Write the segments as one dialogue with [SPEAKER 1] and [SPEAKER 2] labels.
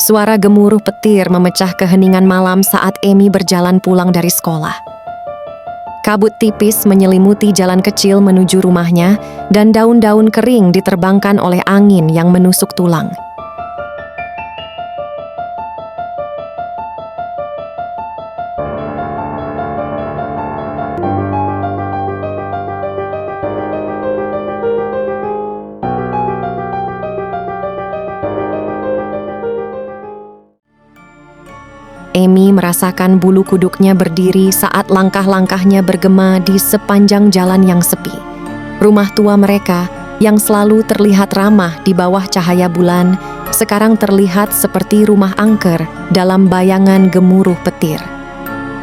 [SPEAKER 1] Suara gemuruh petir memecah keheningan malam saat Amy berjalan pulang dari sekolah. Kabut tipis menyelimuti jalan kecil menuju rumahnya dan daun-daun kering diterbangkan oleh angin yang menusuk tulang. Amy merasakan bulu kuduknya berdiri saat langkah-langkahnya bergema di sepanjang jalan yang sepi. Rumah tua mereka, yang selalu terlihat ramah di bawah cahaya bulan, sekarang terlihat seperti rumah angker dalam bayangan gemuruh petir.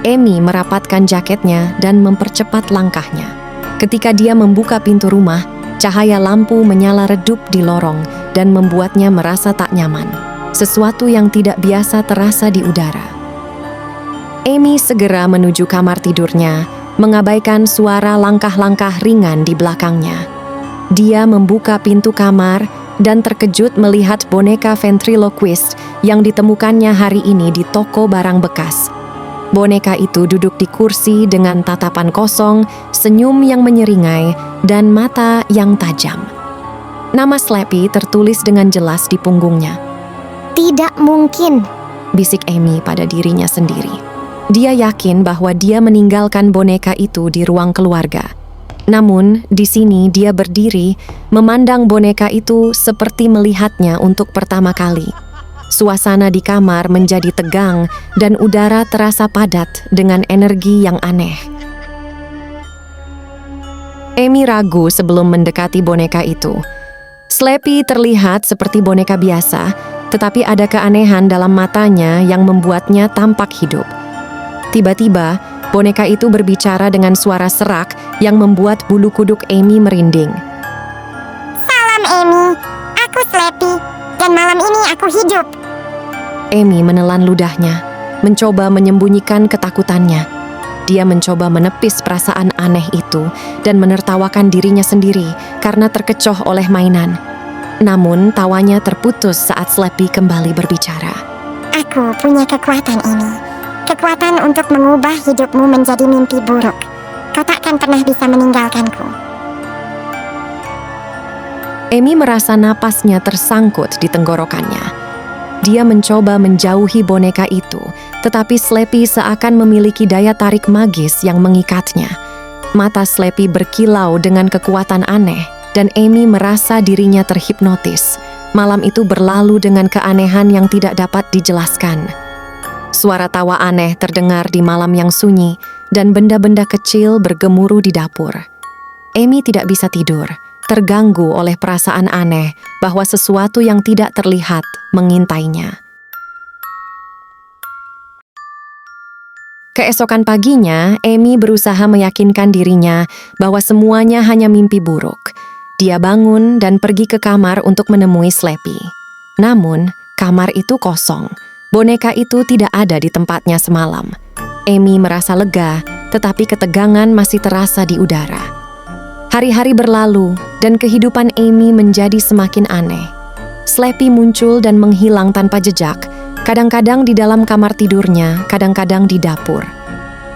[SPEAKER 1] Amy merapatkan jaketnya dan mempercepat langkahnya. Ketika dia membuka pintu rumah, cahaya lampu menyala redup di lorong dan membuatnya merasa tak nyaman. Sesuatu yang tidak biasa terasa di udara. Amy segera menuju kamar tidurnya, mengabaikan suara langkah-langkah ringan di belakangnya. Dia membuka pintu kamar dan terkejut melihat boneka ventriloquist yang ditemukannya hari ini di toko barang bekas. Boneka itu duduk di kursi dengan tatapan kosong, senyum yang menyeringai, dan mata yang tajam. Nama Slappy tertulis dengan jelas di punggungnya.
[SPEAKER 2] Tidak mungkin,
[SPEAKER 1] Bisik Amy pada dirinya sendiri. Dia yakin bahwa dia meninggalkan boneka itu di ruang keluarga. Namun, di sini dia berdiri, memandang boneka itu seperti melihatnya untuk pertama kali. Suasana di kamar menjadi tegang dan udara terasa padat dengan energi yang aneh. Amy ragu sebelum mendekati boneka itu. Slappy terlihat seperti boneka biasa, tetapi ada keanehan dalam matanya yang membuatnya tampak hidup. Tiba-tiba, boneka itu berbicara dengan suara serak yang membuat bulu kuduk Amy merinding.
[SPEAKER 2] Salam Amy, aku Slappy, dan malam ini aku hidup.
[SPEAKER 1] Amy menelan ludahnya, mencoba menyembunyikan ketakutannya. Dia mencoba menepis perasaan aneh itu dan menertawakan dirinya sendiri karena terkecoh oleh mainan. Namun, tawanya terputus saat Slappy kembali berbicara.
[SPEAKER 2] Aku punya kekuatan ini. Kekuatan untuk mengubah hidupmu menjadi mimpi buruk. Kau takkan pernah bisa meninggalkanku.
[SPEAKER 1] Amy merasa napasnya tersangkut di tenggorokannya. Dia mencoba menjauhi boneka itu, tetapi Slappy seakan memiliki daya tarik magis yang mengikatnya. Mata Slappy berkilau dengan kekuatan aneh, dan Amy merasa dirinya terhipnotis. Malam itu berlalu dengan keanehan yang tidak dapat dijelaskan. Suara tawa aneh terdengar di malam yang sunyi, dan benda-benda kecil bergemuruh di dapur. Amy tidak bisa tidur, terganggu oleh perasaan aneh bahwa sesuatu yang tidak terlihat mengintainya. Keesokan paginya, Amy berusaha meyakinkan dirinya bahwa semuanya hanya mimpi buruk. Dia bangun dan pergi ke kamar untuk menemui Slappy. Namun, kamar itu kosong. Boneka itu tidak ada di tempatnya semalam. Amy merasa lega, tetapi ketegangan masih terasa di udara. Hari-hari berlalu, dan kehidupan Amy menjadi semakin aneh. Slappy muncul dan menghilang tanpa jejak, kadang-kadang di dalam kamar tidurnya, kadang-kadang di dapur.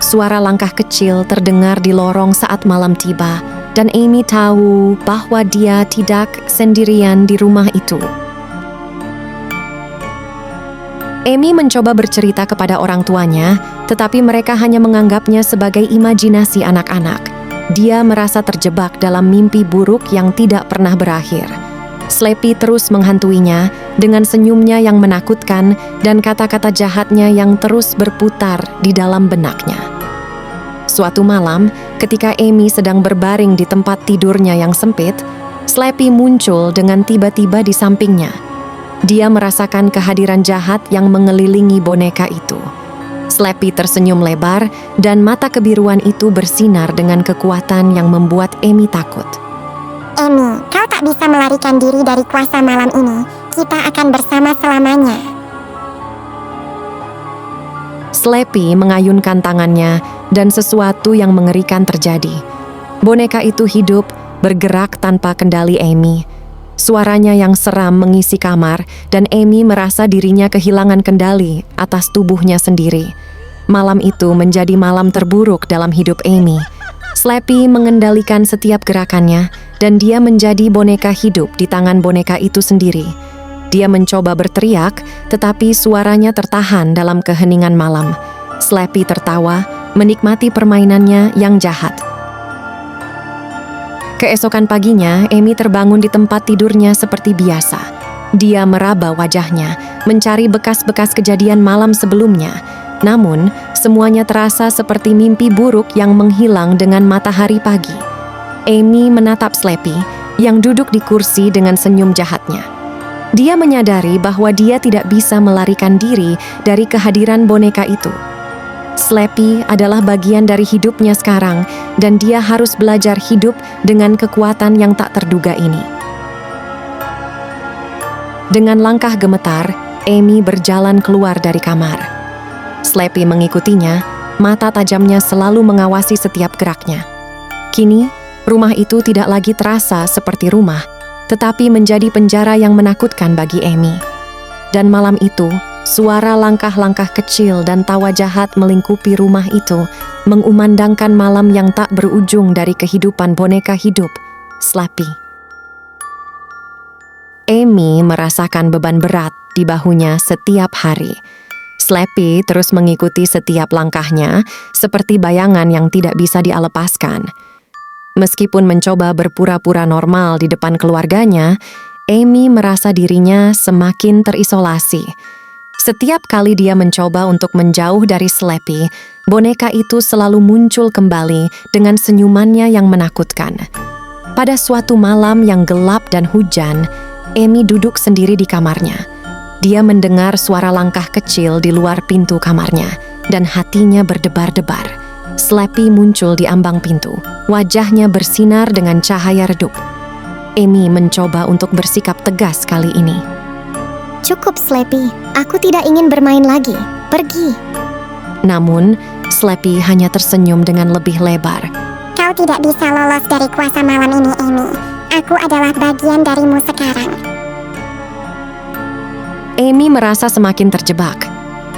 [SPEAKER 1] Suara langkah kecil terdengar di lorong saat malam tiba, dan Amy tahu bahwa dia tidak sendirian di rumah itu. Amy mencoba bercerita kepada orang tuanya, tetapi mereka hanya menganggapnya sebagai imajinasi anak-anak. Dia merasa terjebak dalam mimpi buruk yang tidak pernah berakhir. Slappy terus menghantuinya dengan senyumnya yang menakutkan dan kata-kata jahatnya yang terus berputar di dalam benaknya. Suatu malam, ketika Amy sedang berbaring di tempat tidurnya yang sempit, Slappy muncul dengan tiba-tiba di sampingnya. Dia merasakan kehadiran jahat yang mengelilingi boneka itu. Slappy tersenyum lebar dan mata kebiruan itu bersinar dengan kekuatan yang membuat Amy takut.
[SPEAKER 2] Amy, kau tak bisa melarikan diri dari kuasa malam ini. Kita akan bersama selamanya.
[SPEAKER 1] Slappy mengayunkan tangannya dan sesuatu yang mengerikan terjadi. Boneka itu hidup, bergerak tanpa kendali Amy. Suaranya yang seram mengisi kamar dan Amy merasa dirinya kehilangan kendali atas tubuhnya sendiri. Malam itu menjadi malam terburuk dalam hidup Amy. Slappy mengendalikan setiap gerakannya dan dia menjadi boneka hidup di tangan boneka itu sendiri. Dia mencoba berteriak, tetapi suaranya tertahan dalam keheningan malam. Slappy tertawa, menikmati permainannya yang jahat. Keesokan paginya, Amy terbangun di tempat tidurnya seperti biasa. Dia meraba wajahnya, mencari bekas-bekas kejadian malam sebelumnya. Namun, semuanya terasa seperti mimpi buruk yang menghilang dengan matahari pagi. Amy menatap Slappy yang duduk di kursi dengan senyum jahatnya. Dia menyadari bahwa dia tidak bisa melarikan diri dari kehadiran boneka itu. Slappy adalah bagian dari hidupnya sekarang dan dia harus belajar hidup dengan kekuatan yang tak terduga ini. Dengan langkah gemetar, Amy berjalan keluar dari kamar. Slappy mengikutinya, mata tajamnya selalu mengawasi setiap geraknya. Kini, rumah itu tidak lagi terasa seperti rumah, tetapi menjadi penjara yang menakutkan bagi Amy. Dan malam itu, suara langkah-langkah kecil dan tawa jahat melingkupi rumah itu, mengumandangkan malam yang tak berujung dari kehidupan boneka hidup, Slappy. Amy merasakan beban berat di bahunya setiap hari. Slappy terus mengikuti setiap langkahnya, seperti bayangan yang tidak bisa dia lepaskan. Meskipun mencoba berpura-pura normal di depan keluarganya, Amy merasa dirinya semakin terisolasi. Setiap kali dia mencoba untuk menjauh dari Slappy, boneka itu selalu muncul kembali dengan senyumannya yang menakutkan. Pada suatu malam yang gelap dan hujan, Amy duduk sendiri di kamarnya. Dia mendengar suara langkah kecil di luar pintu kamarnya, dan hatinya berdebar-debar. Slappy muncul di ambang pintu, wajahnya bersinar dengan cahaya redup. Amy mencoba untuk bersikap tegas kali ini.
[SPEAKER 2] Cukup, Slappy. Aku tidak ingin bermain lagi. Pergi.
[SPEAKER 1] Namun, Slappy hanya tersenyum dengan lebih lebar.
[SPEAKER 2] Kau tidak bisa lolos dari kuasa malam ini, Amy. Aku adalah bagian darimu sekarang.
[SPEAKER 1] Amy merasa semakin terjebak.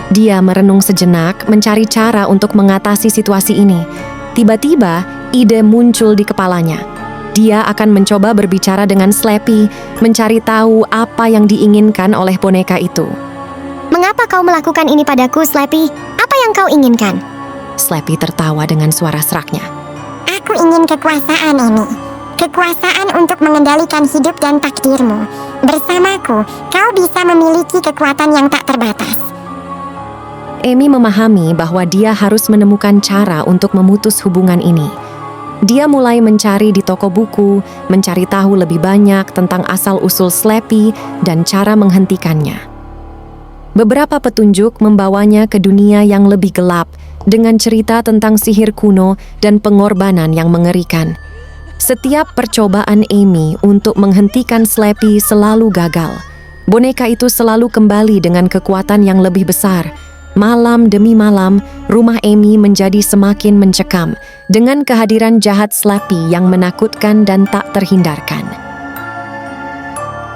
[SPEAKER 1] Dia merenung sejenak, mencari cara untuk mengatasi situasi ini. Tiba-tiba, ide muncul di kepalanya. Dia akan mencoba berbicara dengan Slappy, mencari tahu apa yang diinginkan oleh boneka itu.
[SPEAKER 2] Mengapa kau melakukan ini padaku, Slappy? Apa yang kau inginkan?
[SPEAKER 1] Slappy tertawa dengan suara seraknya.
[SPEAKER 2] Aku ingin kekuasaan ini. Kekuasaan untuk mengendalikan hidup dan takdirmu. Bersamaku, kau bisa memiliki kekuatan yang tak terbatas.
[SPEAKER 1] Amy memahami bahwa dia harus menemukan cara untuk memutus hubungan ini. Dia mulai mencari di toko buku, mencari tahu lebih banyak tentang asal-usul Slappy dan cara menghentikannya. Beberapa petunjuk membawanya ke dunia yang lebih gelap dengan cerita tentang sihir kuno dan pengorbanan yang mengerikan. Setiap percobaan Amy untuk menghentikan Slappy selalu gagal. Boneka itu selalu kembali dengan kekuatan yang lebih besar. Malam demi malam, rumah Amy menjadi semakin mencekam dengan kehadiran jahat Slappy yang menakutkan dan tak terhindarkan.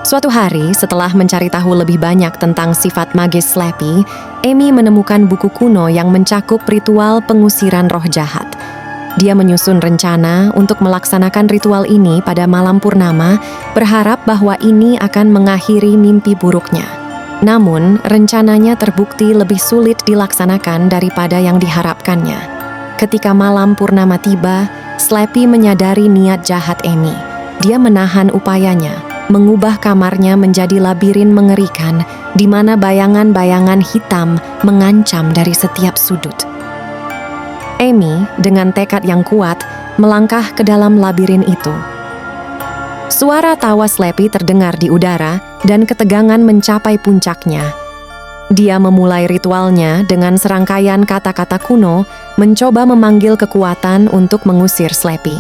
[SPEAKER 1] Suatu hari, setelah mencari tahu lebih banyak tentang sifat magis Slappy, Amy menemukan buku kuno yang mencakup ritual pengusiran roh jahat. Dia menyusun rencana untuk melaksanakan ritual ini pada malam purnama, berharap bahwa ini akan mengakhiri mimpi buruknya. Namun, rencananya terbukti lebih sulit dilaksanakan daripada yang diharapkannya. Ketika malam purnama tiba, Slappy menyadari niat jahat Amy. Dia menahan upayanya, mengubah kamarnya menjadi labirin mengerikan, di mana bayangan-bayangan hitam mengancam dari setiap sudut. Amy, dengan tekad yang kuat, melangkah ke dalam labirin itu. Suara tawa Slappy terdengar di udara dan ketegangan mencapai puncaknya. Dia memulai ritualnya dengan serangkaian kata-kata kuno, mencoba memanggil kekuatan untuk mengusir Slappy.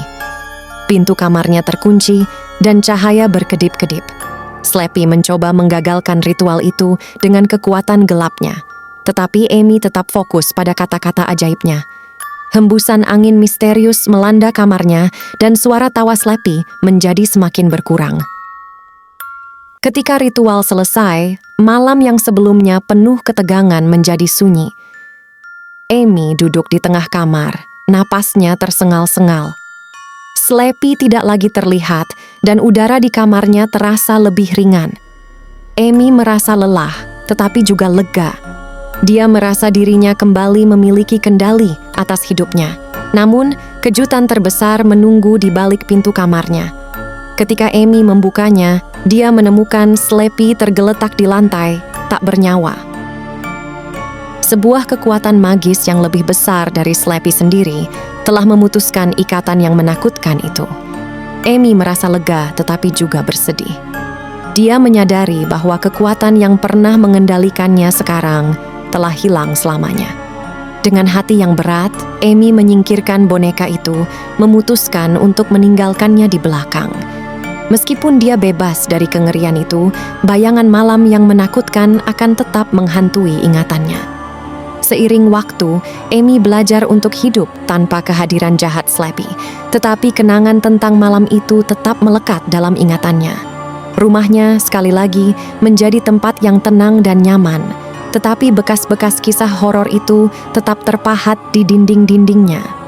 [SPEAKER 1] Pintu kamarnya terkunci dan cahaya berkedip-kedip. Slappy mencoba menggagalkan ritual itu dengan kekuatan gelapnya. Tetapi Amy tetap fokus pada kata-kata ajaibnya. Hembusan angin misterius melanda kamarnya dan suara tawa Slappy menjadi semakin berkurang. Ketika ritual selesai, malam yang sebelumnya penuh ketegangan menjadi sunyi. Amy duduk di tengah kamar, napasnya tersengal-sengal. Slappy tidak lagi terlihat dan udara di kamarnya terasa lebih ringan. Amy merasa lelah, tetapi juga lega. Dia merasa dirinya kembali memiliki kendali atas hidupnya. Namun, kejutan terbesar menunggu di balik pintu kamarnya. Ketika Amy membukanya, dia menemukan Slappy tergeletak di lantai, tak bernyawa. Sebuah kekuatan magis yang lebih besar dari Slappy sendiri telah memutuskan ikatan yang menakutkan itu. Amy merasa lega tetapi juga bersedih. Dia menyadari bahwa kekuatan yang pernah mengendalikannya sekarang telah hilang selamanya. Dengan hati yang berat, Amy menyingkirkan boneka itu, memutuskan untuk meninggalkannya di belakang. Meskipun dia bebas dari kengerian itu, bayangan malam yang menakutkan akan tetap menghantui ingatannya. Seiring waktu, Amy belajar untuk hidup tanpa kehadiran jahat Slappy, tetapi kenangan tentang malam itu tetap melekat dalam ingatannya. Rumahnya sekali lagi menjadi tempat yang tenang dan nyaman, tetapi bekas-bekas kisah horor itu tetap terpahat di dinding-dindingnya.